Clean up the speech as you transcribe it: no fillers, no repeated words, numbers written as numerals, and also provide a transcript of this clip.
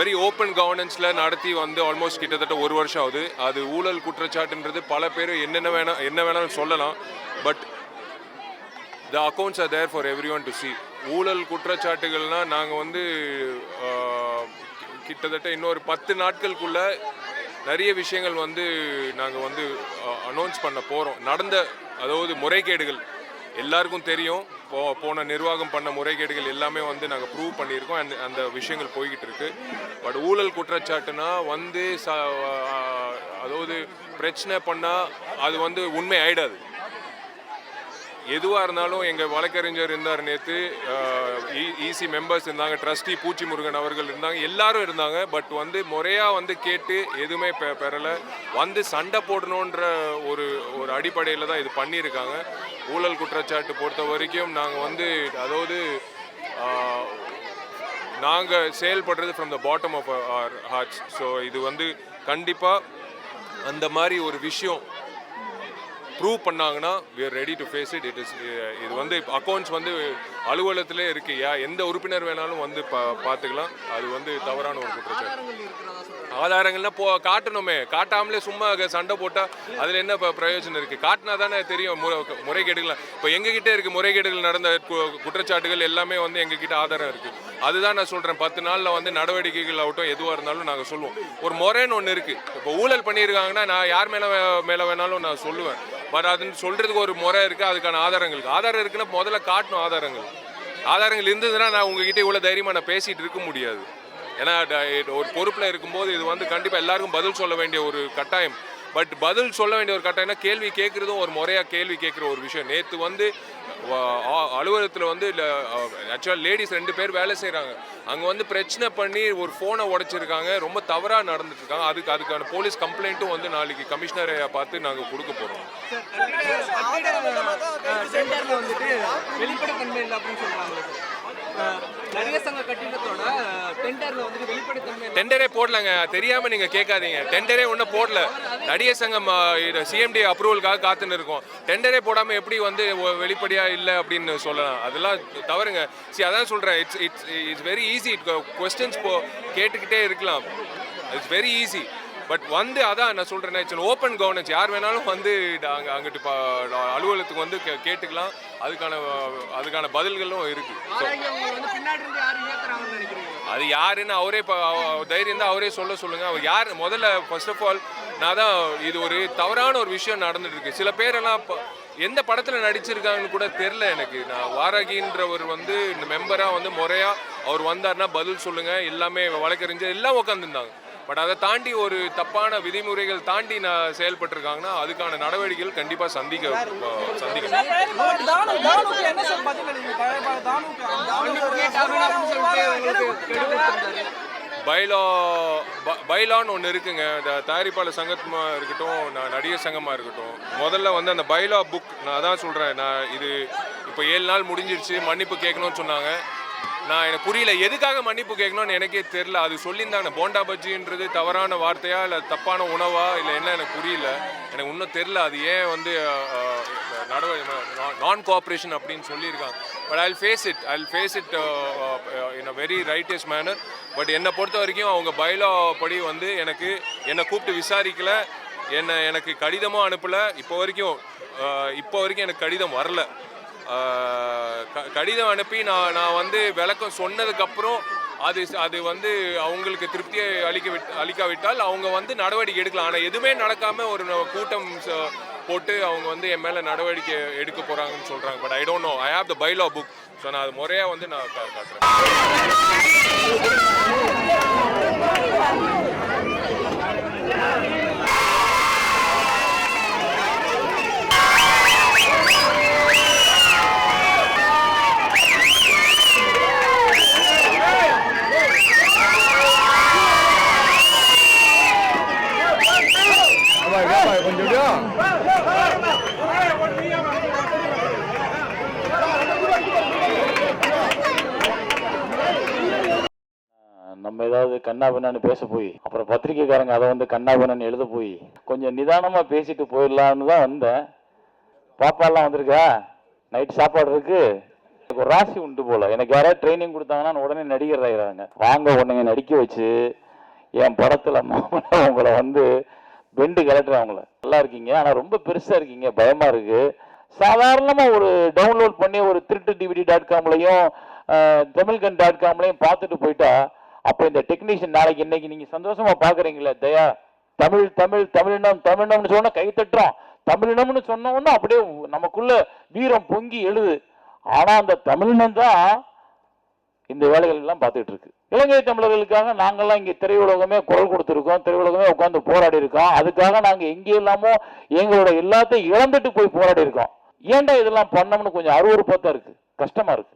Very open கவர்னன்ஸில் நடத்தி வந்து almost கிட்டத்தட்ட ஒரு வருஷம் ஆகுது. அது ஊழல் குற்றச்சாட்டுன்றது பல பேர் என்ன வேணாலும் சொல்லலாம். But the accounts are there for everyone to see. ஊழல் குற்றச்சாட்டுகள்னால் நாங்கள் வந்து கிட்டத்தட்ட இன்னொரு 10 நாட்களுக்குள்ளே நிறைய விஷயங்கள் வந்து நாங்கள் வந்து அனௌன்ஸ் பண்ண போகிறோம். அதாவது முறைகேடுகள் எல்லாருக்கும் தெரியும். போன நிர்வாகம் பண்ண முறைகேடுகள் எல்லாமே வந்து நாங்கள் ப்ரூவ் பண்ணியிருக்கோம். அந்த விஷயங்கள் போய்கிட்டு இருக்கு. பட் ஊழல் குற்றச்சாட்டுனா வந்து அதாவது பிரச்சனை பண்ணால் அது வந்து உண்மை ஆயிடாது. எதுவாக இருந்தாலும் எங்கள் வழக்கறிஞர் இருந்தார், நேற்று இசி மெம்பர்ஸ் இருந்தாங்க, ட்ரஸ்டி பூச்சி முருகன் அவர்கள் இருந்தாங்க, எல்லாரும் இருந்தாங்க. பட் வந்து முறையாக வந்து கேட்டு எதுவுமே பெறலை. வந்து சண்டை போடணுன்ற ஒரு அடிப்படையில் தான் இது பண்ணியிருக்காங்க. ஊழல் குற்றச்சாட்டு பொறுத்த வரைக்கும் நாங்கள் வந்து அதாவது நாங்கள் செயல்படுறது from the bottom of our hearts. So இது வந்து கண்டிப்பாக அந்த மாதிரி ஒரு விஷயம் ப்ரூவ் பண்ணாங்கன்னா we are ready to face it. இது வந்து அக்கௌண்ட்ஸ் வந்து அலுவலகத்திலே இருக்கு. எந்த உறுப்பினர் வேணாலும் வந்து பார்த்துக்கலாம். அது வந்து தவறான ஒரு குற்றச்சாட்டு. ஆதாரங்கள்லாம் காட்டணுமே. காட்டாமலே சும்மா சண்டை போட்டால் அதில் என்ன பிரயோஜனம் இருக்குது? காட்டினா தானே தெரியும் முறைகேடுகள். இப்போ எங்ககிட்ட இருக்குது முறைகேடுகள் நடந்த குற்றச்சாட்டுகள் எல்லாமே வந்து எங்ககிட்ட ஆதாரம் இருக்குது. அதுதான் நான் சொல்கிறேன். 10 நாளில் வந்து நடவடிக்கைகள் ஆகட்டும் எதுவாக இருந்தாலும் நாங்கள் சொல்லுவோம். ஒரு முறைன்னு ஒன்று இருக்குது. இப்போ ஊழல் பண்ணியிருக்காங்கன்னா நான் யார் மேலே வேணாலும் நான் சொல்லுவேன். பட் அதுன்னு சொல்கிறதுக்கு ஒரு முறை இருக்குது. அதுக்கான ஆதாரம் இருக்குன்னா முதல்ல காட்டணும். ஆதாரங்கள் இருந்ததுன்னா நான் உங்ககிட்ட இவ்வளோ தைரியமாக நான் பேசிகிட்டு இருக்க முடியாது. ஏன்னா ஒரு பொறுப்பில் இருக்கும்போது இது வந்து கண்டிப்பாக எல்லாருக்கும் பதில் சொல்ல வேண்டிய ஒரு கட்டாயம். பட் பதில் சொல்ல வேண்டிய ஒரு கட்டாயம்னா கேள்வி கேட்குறதும் ஒரு முறையாக கேள்வி கேட்குற ஒரு விஷயம். நேற்று வந்து அலுவலகத்தில் வந்து ஆக்சுவலாக லேடிஸ் 2 பேர் வேலை செய்கிறாங்க. அங்கே வந்து பிரச்சனை பண்ணி ஒரு ஃபோனை உடைச்சிருக்காங்க. ரொம்ப தவறாக நடந்துட்டுருக்காங்க. அதுக்கான போலீஸ் கம்ப்ளைண்ட்டும் வந்து நாளைக்கு கமிஷனரை பார்த்து நாங்கள் கொடுக்க போகிறோம். வெளிப்படைத்தன்மை இல்லை அப்படின்னு சொல்றாங்க. நடிகர் சங்க கட்டிடத்தோட டெண்டர்ல வந்து வெளிப்படைத்தன்மை டெண்டரே போடலங்க. தெரியாம நீங்க கேட்காதீங்க. டெண்டரே ஒன்றும் போடல. நடிகர் சங்கம் சிஎம்டி அப்ரூவலுக்காக காத்துன்னு இருக்கோம். டெண்டரே போடாமல் எப்படி வந்து வெளிப்படையாக இல்லை அப்படின்னு சொல்லலாம்? அதெல்லாம் தவறுங்க. அதான் சொல்கிறேன். It's very easy. கொஸ்டின்ஸ் கேட்டுக்கிட்டே இருக்கலாம். It's very easy. பட் வந்து அதான் நான் சொல்கிறேன், இட்ஸ் ஓப்பன் கவர்னன்ஸ். யார் வேணாலும் வந்து அங்கிட்டு அலுவலகத்துக்கு வந்து கேட்டுக்கலாம். அதுக்கான பதில்களும் இருக்குது. அது யாருன்னு அவரே தைரியம் தான் அவரே சொல்லுங்கள். அவர் யார் முதல்ல ஃபர்ஸ்ட் ஆஃப் ஆல் நான் தான் இது ஒரு தவறான ஒரு விஷயம் நடந்துட்டு இருக்கு. சில பேரெல்லாம் எந்த படத்தில் நடிச்சிருக்காங்கன்னு கூட தெரில எனக்கு. நான் வாராகின்றவர் வந்து இந்த மெம்பராக வந்து முறையாக அவர் வந்தார்னா பதில் சொல்லுங்கள். எல்லாமே வழக்கறிஞர் எல்லாம் உட்காந்துருந்தாங்க. பட் அதை தாண்டி ஒரு தப்பான விதிமுறைகள் தாண்டி நான் செயல்பட்டுருக்காங்கன்னா அதுக்கான நடவடிக்கைகள் கண்டிப்பாக சந்திக்கணும். பைலான்னு ஒன்று இருக்குங்க. இந்த தயாரிப்பாளர் சங்கமாக இருக்கட்டும், நடிகர் சங்கமாக இருக்கட்டும், முதல்ல வந்து அந்த பைலா புக் நான் அதான் சொல்கிறேன். நான் இது இப்போ 7 நாள் முடிஞ்சிருச்சு, மன்னிப்பு கேட்கணும்னு சொன்னாங்க. எனக்கு புரியல எதுக்காக மன்னிப்பு கேட்கணும்னு எனக்கே தெரில. அது சொல்லியிருந்தாங்க. போண்டா பஜ்ஜின்றது தவறான வார்த்தையா இல்லை தப்பான உணவா இல்லை என்ன எனக்கு புரியல. எனக்கு இன்னும் தெரில அது ஏன் வந்து நான் கோஆப்ரேஷன் அப்படின்னு சொல்லியிருக்காங்க. But I face it in a very righteous manner. But என்னை பொறுத்த வரைக்கும் அவங்க பைலா படி வந்து என்னை கூப்பிட்டு விசாரிக்கலை. எனக்கு கடிதமும் அனுப்பலை. இப்போ வரைக்கும் எனக்கு கடிதம் வரல. கடிதம் அனுப்பி நான் வந்து விளக்கம் சொன்னதுக்கப்புறம் அது வந்து அவங்களுக்கு திருப்தியை அளிக்காவிட்டால் அவங்க வந்து நடவடிக்கை எடுக்கலாம். ஆனால் எதுவுமே நடக்காமல் ஒரு கூட்டம் போட்டு அவங்க வந்து என் மேலே நடவடிக்கை எடுக்க போகிறாங்கன்னு சொல்கிறாங்க. But I don't know. I have the bylaw book. So நான் அது முறையாக வந்து நான் காட்டுறேன். நம்ம ஏதாவது கண்ணாபின்னான்னு பேச போய் அப்புறம் பத்திரிக்கைக்காரங்க அதை வந்து கண்ணாபின்னான்னு எழுத போய் கொஞ்சம் நிதானமாக பேசிட்டு போயிடலான்னு தான் வந்தேன். பாப்பாலாம் வந்திருக்கா? நைட் சாப்பாடு இருக்கு. ஒரு ராசி உண்டு போல. எனக்கு யாராவது ட்ரைனிங் கொடுத்தாங்கன்னா உடனே நடிகர் ஆகிறாங்க. வாங்க உடனே நடிக்க வச்சு என் படத்துல உங்களை வந்து பெண்டு கலட்டுறேன். அவங்கள நல்லா இருக்கீங்க, ஆனா ரொம்ப பெருசா இருக்கீங்க, பயமா இருக்கு. சாதாரணமா ஒரு டவுன்லோட் பண்ணி ஒரு திருட்டு DVD.comலையும் தமிழ்கன்.comலையும் பார்த்துட்டு போயிட்டா, அப்போ இந்த டெக்னீஷியன் நாளைக்கு இன்னைக்கு நீங்க சந்தோஷமா பாக்குறீங்களே தயா, தமிழ் தமிழ் தமிழினம் தமிழினம்னு சொன்னா கை தட்டுறோம். தமிழினம்னு சொன்னோம்னா அப்படியே நமக்குள்ள வீரம் பொங்கி எழுது. ஆனா அந்த தமிழினம் தான் இந்த வேலைகள் எல்லாம் பார்த்துட்டு இருக்கு. இலங்கை தமிழர்களுக்காக நாங்கெல்லாம் இங்க திரையுலகமே குரல் கொடுத்துருக்கோம், திரையுலகமே உட்காந்து போராடி இருக்கோம். அதுக்காக நாங்க எங்கே இல்லாமோ எங்களோட எல்லாத்தையும் இழந்துட்டு போய் போராடி இருக்கோம். ஏன்டா இதெல்லாம் பண்ணோம்னு கொஞ்சம் அருவருப்பா தான் இருக்கு, கஷ்டமா இருக்கு.